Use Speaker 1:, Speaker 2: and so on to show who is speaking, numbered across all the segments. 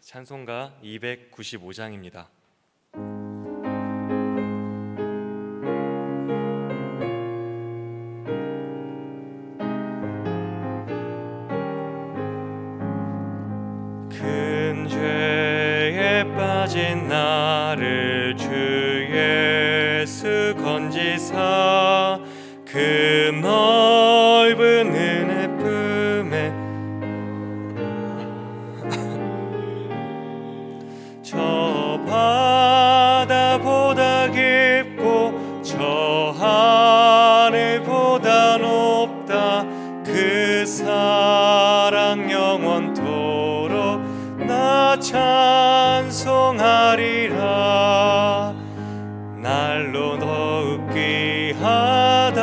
Speaker 1: 찬송가 295장입니다. 큰 죄에 빠진 나를 주 예수 건지사 그 넓은 은혜 품에 저 바다보다 깊고 저 하늘보다 높다 그 사랑 영원토록 나 찬송하리라. 날로 더욱 귀하다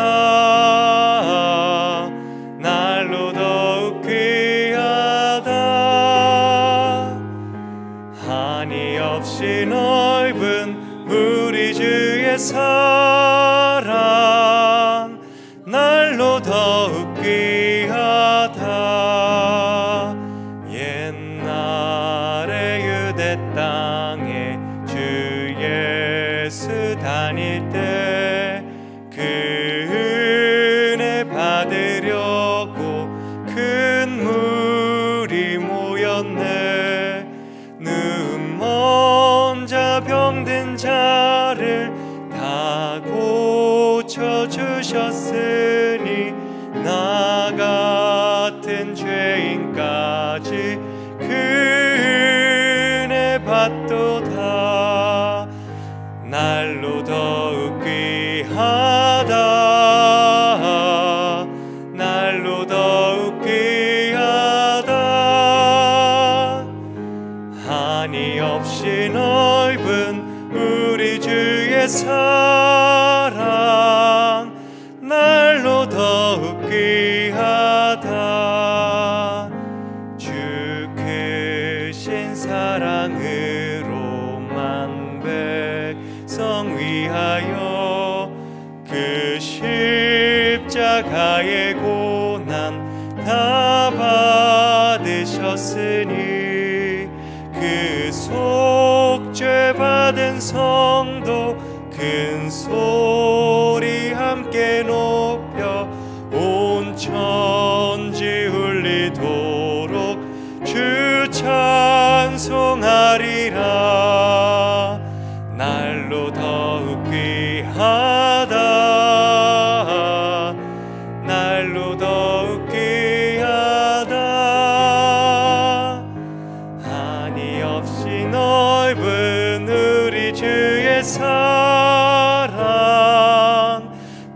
Speaker 1: 날로 더욱 귀하다. 한이 없이 넓은 우리 주의 사랑 날로 더욱 귀하다. 옛날에 유대 땅에 주 예수 다닐 때 그 은혜 받으려고 큰 물이 모였네. 눈먼 자 병든 자를 다 고쳐주셨으니 나 같은 죄인까지 그 은혜 받도다. 날로 더욱 귀하다 날로 더욱 귀하다. 한이 없이 넓은 우리 주의 사랑 날로 더욱 귀하다. 주 크신 사랑으로 만백성 위하여 그 십자가의 고난 다 받으셨으니 그 속죄 받은 성도 큰 소리 함께 높여 온 천지 울리도록 주 찬송하리라. 날로 더욱 귀하다 날로 더욱 귀하다. 한이 없이 넓은 우리 주의 사랑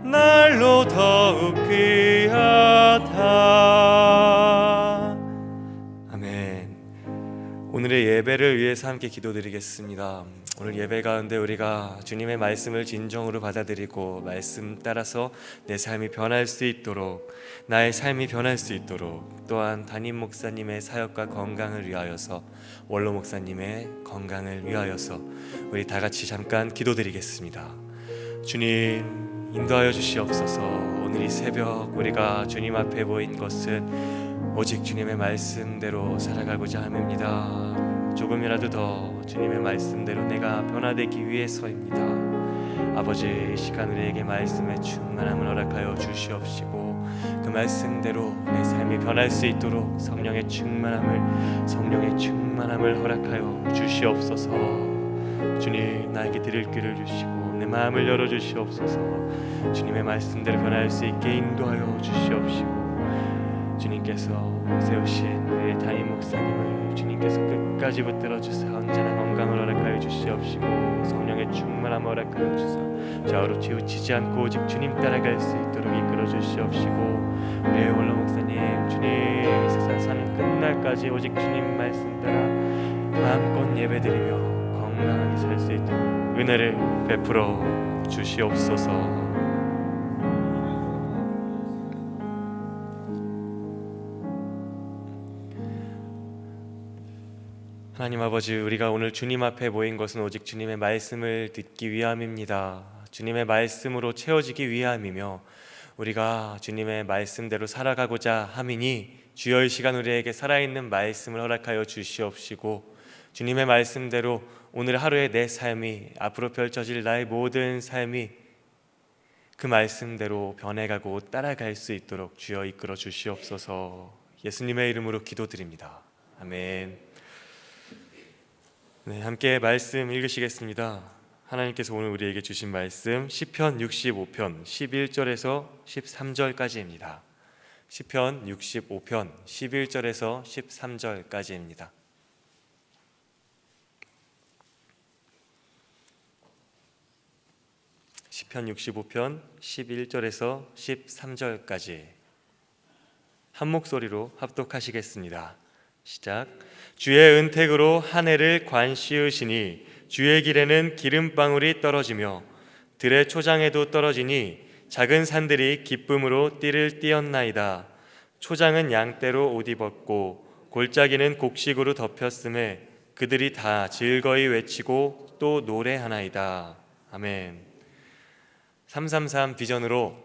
Speaker 1: 날로 더욱 귀하다. 아멘. 오늘의 예배를 위해서 함께 기도드리겠습니다. 오늘 예배 가운데 우리가 주님의 말씀을 진정으로 받아들이고 말씀 따라서 내 삶이 변할 수 있도록, 나의 삶이 변할 수 있도록, 또한 담임 목사님의 사역과 건강을 위하여서, 원로 목사님의 건강을 위하여서 우리 다 같이 잠깐 기도드리겠습니다. 주님 인도하여 주시옵소서. 오늘 이 새벽 우리가 주님 앞에 모인 것은 오직 주님의 말씀대로 살아가고자 함입니다. 조금이라도 더 주님의 말씀대로 내가 변화되기 위해서입니다. 아버지, 이 시간 우리에게 말씀의 충만함을 허락하여 주시옵시고 그 말씀대로 내 삶이 변할 수 있도록 성령의 충만함을 허락하여 주시옵소서. 주님, 나에게 들을 귀를 주시고 내 마음을 열어주시옵소서. 주님의 말씀대로 변할 수 있게 인도하여 주시옵시고 주님께서 세우신 우리 담임 목사님을 주님께서 끝까지 붙들어 주사 언제나 건강을 허락하여 주시옵시고 성령의 충만함을 허락하여 주사 좌우로 치우치지 않고 오직 주님 따라갈 수 있도록 이끌어 주시옵시고 우리 원로 목사님, 주님 이 세상 사는 끝날까지 오직 주님 말씀 따라 마음껏 예배드리며 건강하게 살 수 있도록 은혜를 베풀어 주시옵소서. 하나님 아버지, 우리가 오늘 주님 앞에 모인 것은 오직 주님의 말씀을 듣기 위함입니다. 주님의 말씀으로 채워지기 위함이며 우리가 주님의 말씀대로 살아가고자 함이니 주여 이 시간 우리에게 살아있는 말씀을 허락하여 주시옵시고 주님의 말씀대로 오늘 하루의 내 삶이, 앞으로 펼쳐질 나의 모든 삶이 그 말씀대로 변해가고 따라갈 수 있도록 주여 이끌어 주시옵소서. 예수님의 이름으로 기도드립니다. 아멘. 네, 함께 말씀 읽으시겠습니다. 하나님께서 오늘 우리에게 주신 말씀 시편 65편 11절에서 13절까지입니다. 시편 65편 11절에서 13절까지입니다. 시편 65편 11절에서 13절까지 한 목소리로 합독하시겠습니다. 시작. 주의 은택으로 한 해를 관씌우시니 주의 길에는 기름방울이 떨어지며 들의 초장에도 떨어지니 작은 산들이 기쁨으로 띠를 띠었나이다. 초장은 양떼로 옷 입었고 골짜기는 곡식으로 덮였음에 그들이 다 즐거이 외치고 또 노래하나이다. 아멘. 333 비전으로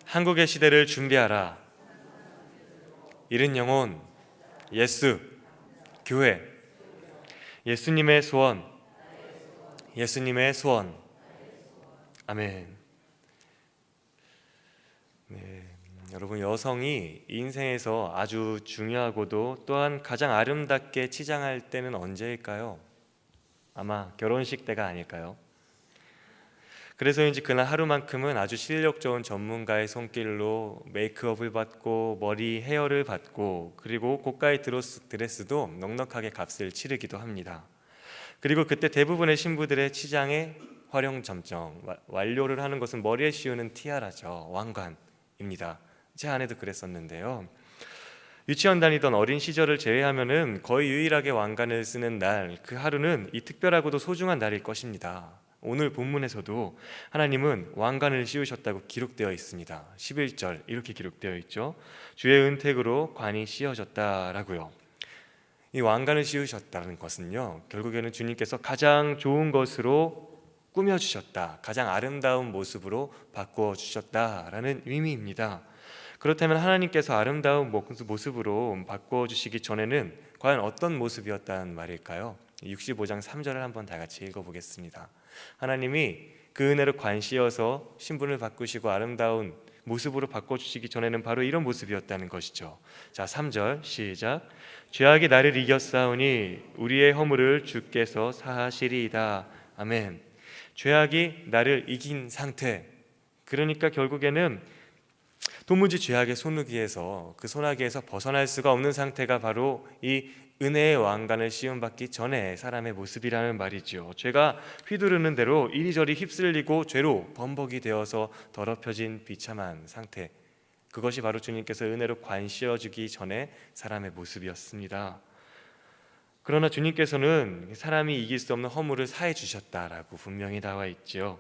Speaker 1: 한국의 시대를 준비하라. 이른 영혼, 예수, 교회, 예수님의 소원, 예수님의 소원. 아멘. 네, 여러분, 여성이 인생에서 아주 중요하고도 또한 가장 아름답게 치장할 때는 언제일까요? 아마 결혼식 때가 아닐까요? 그래서인지 그날 하루만큼은 아주 실력 좋은 전문가의 손길로 메이크업을 받고 머리 헤어를 받고 그리고 고가의 드레스도 넉넉하게 값을 치르기도 합니다. 그리고 그때 대부분의 신부들의 치장의 활용 점정, 완료를 하는 것은 머리에 씌우는 티아라죠. 왕관입니다. 제 아내도 그랬었는데요. 유치원 다니던 어린 시절을 제외하면은 거의 유일하게 왕관을 쓰는 날, 그 하루는 이 특별하고도 소중한 날일 것입니다. 오늘 본문에서도 하나님은 왕관을 씌우셨다고 기록되어 있습니다. 11절 이렇게 기록되어 있죠. 주의 은택으로 관이 씌워졌다라고요. 이 왕관을 씌우셨다는 것은요, 결국에는 주님께서 가장 좋은 것으로 꾸며주셨다, 가장 아름다운 모습으로 바꾸어 주셨다라는 의미입니다. 그렇다면 하나님께서 아름다운 모습으로 바꾸어 주시기 전에는 과연 어떤 모습이었다는 말일까요? 65장 3절을 한번 다 같이 읽어보겠습니다. 하나님이 그 은혜로 관씌어서 신분을 바꾸시고 아름다운 모습으로 바꿔주시기 전에는 바로 이런 모습이었다는 것이죠. 자, 3절 시작. 죄악이 나를 이겼사오니 우리의 허물을 주께서 사하시리이다. 아멘. 죄악이 나를 이긴 상태, 그러니까 결국에는 도무지 죄악의 소나기에서 그 소나기에서 벗어날 수가 없는 상태가 바로 이 은혜의 왕관을 씌움받기 전에 사람의 모습이라는 말이죠. 죄가 휘두르는 대로 이리저리 휩쓸리고 죄로 범벅이 되어서 더럽혀진 비참한 상태, 그것이 바로 주님께서 은혜로 관 씌워주기 전에 사람의 모습이었습니다. 그러나 주님께서는 사람이 이길 수 없는 허물을 사해 주셨다라고 분명히 나와 있죠.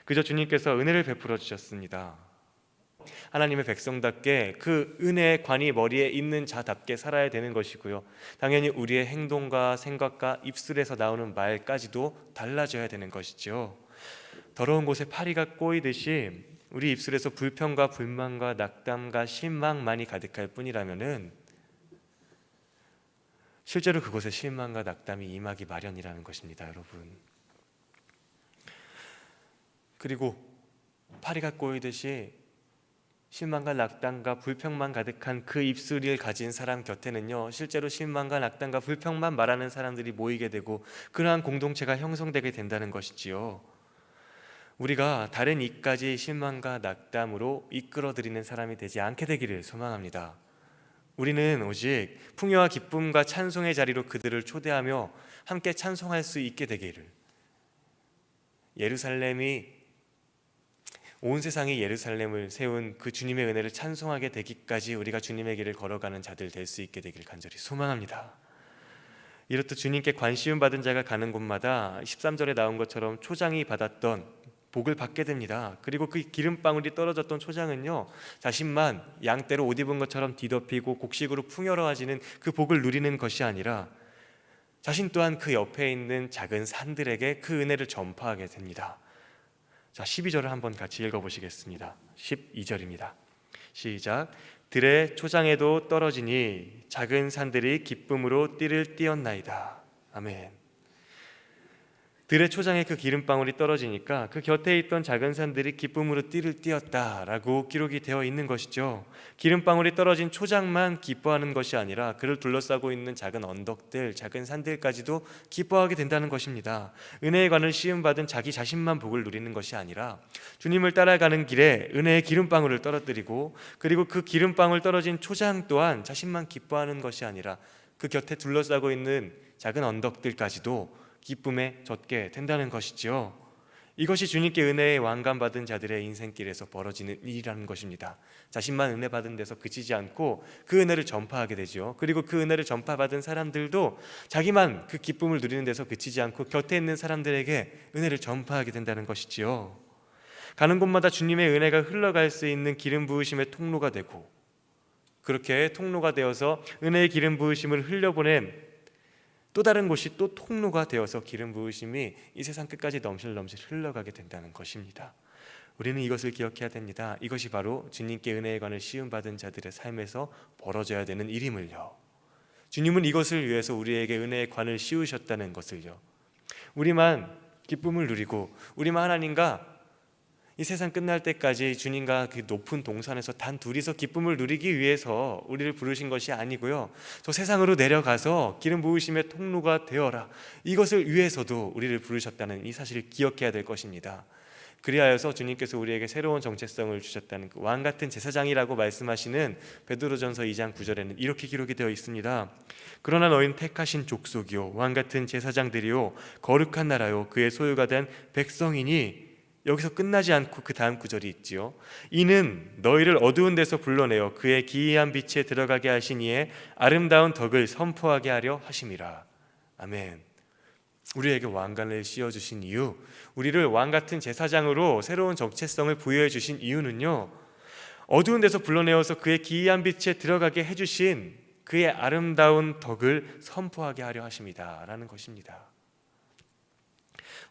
Speaker 1: 그저 주님께서 은혜를 베풀어 주셨습니다. 하나님의 백성답게 그 은혜의 관이 머리에 있는 자답게 살아야 되는 것이고요, 당연히 우리의 행동과 생각과 입술에서 나오는 말까지도 달라져야 되는 것이죠. 더러운 곳에 파리가 꼬이듯이 우리 입술에서 불평과 불만과 낙담과 실망만이 가득할 뿐이라면은 실제로 그곳에 실망과 낙담이 임하기 마련이라는 것입니다, 여러분. 그리고 파리가 꼬이듯이 실망과 낙담과 불평만 가득한 그 입술을 가진 사람 곁에는요, 실제로 실망과 낙담과 불평만 말하는 사람들이 모이게 되고 그러한 공동체가 형성되게 된다는 것이지요. 우리가 다른 입까지 실망과 낙담으로 이끌어들이는 사람이 되지 않게 되기를 소망합니다. 우리는 오직 풍요와 기쁨과 찬송의 자리로 그들을 초대하며 함께 찬송할 수 있게 되기를, 온 세상이 예루살렘을 세운 그 주님의 은혜를 찬송하게 되기까지 우리가 주님의 길을 걸어가는 자들 될 수 있게 되기를 간절히 소망합니다. 이렇듯 주님께 관시움 받은 자가 가는 곳마다 13절에 나온 것처럼 초장이 받았던 복을 받게 됩니다. 그리고 그 기름방울이 떨어졌던 초장은요, 자신만 양떼로 옷 입은 것처럼 뒤덮이고 곡식으로 풍요로워지는 그 복을 누리는 것이 아니라 자신 또한 그 옆에 있는 작은 산들에게 그 은혜를 전파하게 됩니다. 자, 12절을 한번 같이 읽어보시겠습니다. 12절입니다. 시작. 들의 초장에도 떨어지니 작은 산들이 기쁨으로 띠를 띄었나이다. 아멘. 들의 초장에 그 기름방울이 떨어지니까 그 곁에 있던 작은 산들이 기쁨으로 띠를 띄었다라고 기록이 되어 있는 것이죠. 기름방울이 떨어진 초장만 기뻐하는 것이 아니라 그를 둘러싸고 있는 작은 언덕들, 작은 산들까지도 기뻐하게 된다는 것입니다. 은혜의 관을 시음받은 자기 자신만 복을 누리는 것이 아니라 주님을 따라가는 길에 은혜의 기름방울을 떨어뜨리고, 그리고 그 기름방울 떨어진 초장 또한 자신만 기뻐하는 것이 아니라 그 곁에 둘러싸고 있는 작은 언덕들까지도 기쁨에 젖게 된다는 것이지요. 이것이 주님께 은혜의 왕관 받은 자들의 인생길에서 벌어지는 일이라는 것입니다. 자신만 은혜 받은 데서 그치지 않고 그 은혜를 전파하게 되죠. 그리고 그 은혜를 전파받은 사람들도 자기만 그 기쁨을 누리는 데서 그치지 않고 곁에 있는 사람들에게 은혜를 전파하게 된다는 것이지요. 가는 곳마다 주님의 은혜가 흘러갈 수 있는 기름 부으심의 통로가 되고, 그렇게 통로가 되어서 은혜의 기름 부으심을 흘려보낸 또 다른 곳이 또 통로가 되어서 기름 부으심이 이 세상 끝까지 넘실넘실 흘러가게 된다는 것입니다. 우리는 이것을 기억해야 됩니다. 이것이 바로 주님께 은혜의 관을 시음받은 자들의 삶에서 벌어져야 되는 일임을요. 주님은 이것을 위해서 우리에게 은혜의 관을 씌우셨다는 것을요. 우리만 기쁨을 누리고 우리만 하나님과 이 세상 끝날 때까지 주님과 그 높은 동산에서 단 둘이서 기쁨을 누리기 위해서 우리를 부르신 것이 아니고요, 저 세상으로 내려가서 기름 부으심의 통로가 되어라, 이것을 위해서도 우리를 부르셨다는 이 사실을 기억해야 될 것입니다. 그리하여서 주님께서 우리에게 새로운 정체성을 주셨다는 그 왕같은 제사장이라고 말씀하시는 베드로전서 2장 9절에는 이렇게 기록이 되어 있습니다. 그러나 너희는 택하신 족속이요 왕같은 제사장들이요 거룩한 나라요 그의 소유가 된 백성이니, 여기서 끝나지 않고 그 다음 구절이 있지요. 이는 너희를 어두운 데서 불러내어 그의 기이한 빛에 들어가게 하신 이의 아름다운 덕을 선포하게 하려 하심이라. 아멘. 우리에게 왕관을 씌워주신 이유, 우리를 왕같은 제사장으로 새로운 정체성을 부여해 주신 이유는요, 어두운 데서 불러내어서 그의 기이한 빛에 들어가게 해주신 그의 아름다운 덕을 선포하게 하려 하십니다 라는 것입니다.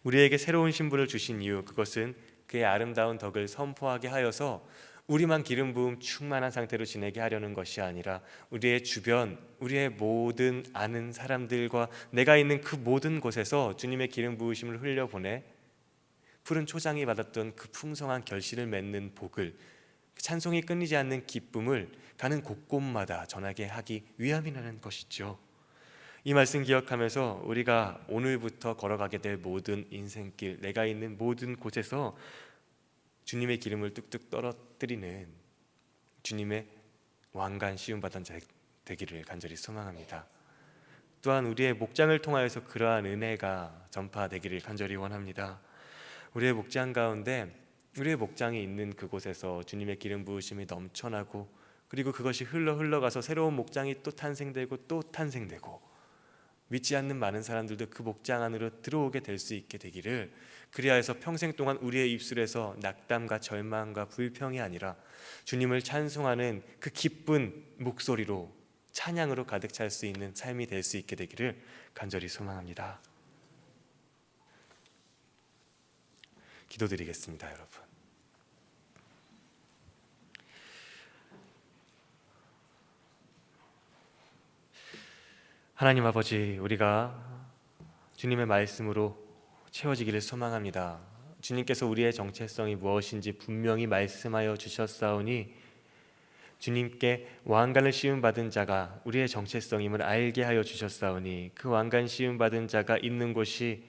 Speaker 1: 우리에게 새로운 신분을 주신 이유, 그것은 그의 아름다운 덕을 선포하게 하여서 우리만 기름 부음 충만한 상태로 지내게 하려는 것이 아니라 우리의 주변, 우리의 모든 아는 사람들과 내가 있는 그 모든 곳에서 주님의 기름 부으심을 흘려보내 푸른 초장이 받았던 그 풍성한 결실을 맺는 복을, 찬송이 끊이지 않는 기쁨을 가는 곳곳마다 전하게 하기 위함이라는 것이죠. 이 말씀 기억하면서 우리가 오늘부터 걸어가게 될 모든 인생길, 내가 있는 모든 곳에서 주님의 기름을 뚝뚝 떨어뜨리는 주님의 왕관 시음받은 자 되기를 간절히 소망합니다. 또한 우리의 목장을 통하여서 그러한 은혜가 전파되기를 간절히 원합니다. 우리의 목장 가운데, 우리의 목장이 있는 그곳에서 주님의 기름 부으심이 넘쳐나고, 그리고 그것이 흘러가서 새로운 목장이 또 탄생되고 또 탄생되고, 믿지 않는 많은 사람들도 그 목장 안으로 들어오게 될 수 있게 되기를, 그리하여서 평생 동안 우리의 입술에서 낙담과 절망과 불평이 아니라 주님을 찬송하는 그 기쁜 목소리로, 찬양으로 가득 찰 수 있는 삶이 될 수 있게 되기를 간절히 소망합니다. 기도드리겠습니다. 여러분, 하나님 아버지, 우리가 주님의 말씀으로 채워지기를 소망합니다. 주님께서 우리의 정체성이 무엇인지 분명히 말씀하여 주셨사오니 주님께 왕관을 씌움받은 자가 우리의 정체성임을 알게 하여 주셨사오니 그 왕관 씌움받은 자가 있는 곳이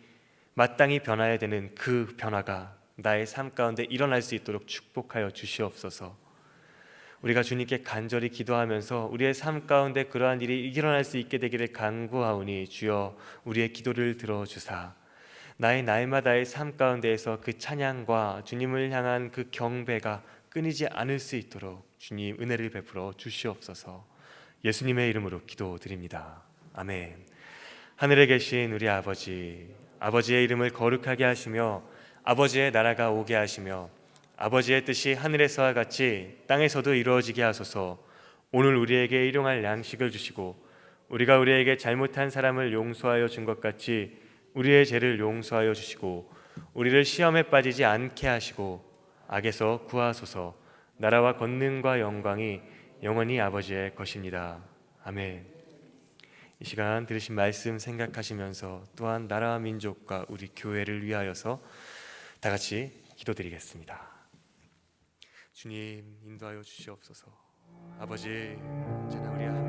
Speaker 1: 마땅히 변화해야 되는 그 변화가 나의 삶 가운데 일어날 수 있도록 축복하여 주시옵소서. 우리가 주님께 간절히 기도하면서 우리의 삶 가운데 그러한 일이 일어날 수 있게 되기를 간구하오니 주여 우리의 기도를 들어주사 나의 날마다의 삶 가운데에서 그 찬양과 주님을 향한 그 경배가 끊이지 않을 수 있도록 주님 은혜를 베풀어 주시옵소서. 예수님의 이름으로 기도드립니다. 아멘. 하늘에 계신 우리 아버지, 아버지의 이름을 거룩하게 하시며 아버지의 나라가 오게 하시며 아버지의 뜻이 하늘에서와 같이 땅에서도 이루어지게 하소서. 오늘 우리에게 일용할 양식을 주시고 우리가 우리에게 잘못한 사람을 용서하여 준 것 같이 우리의 죄를 용서하여 주시고 우리를 시험에 빠지지 않게 하시고 악에서 구하소서. 나라와 권능과 영광이 영원히 아버지의 것입니다. 아멘. 이 시간 들으신 말씀 생각하시면서 또한 나라와 민족과 우리 교회를 위하여서 다 같이 기도드리겠습니다. 주님 인도하여 주시옵소서. 아버지, 언제나 우리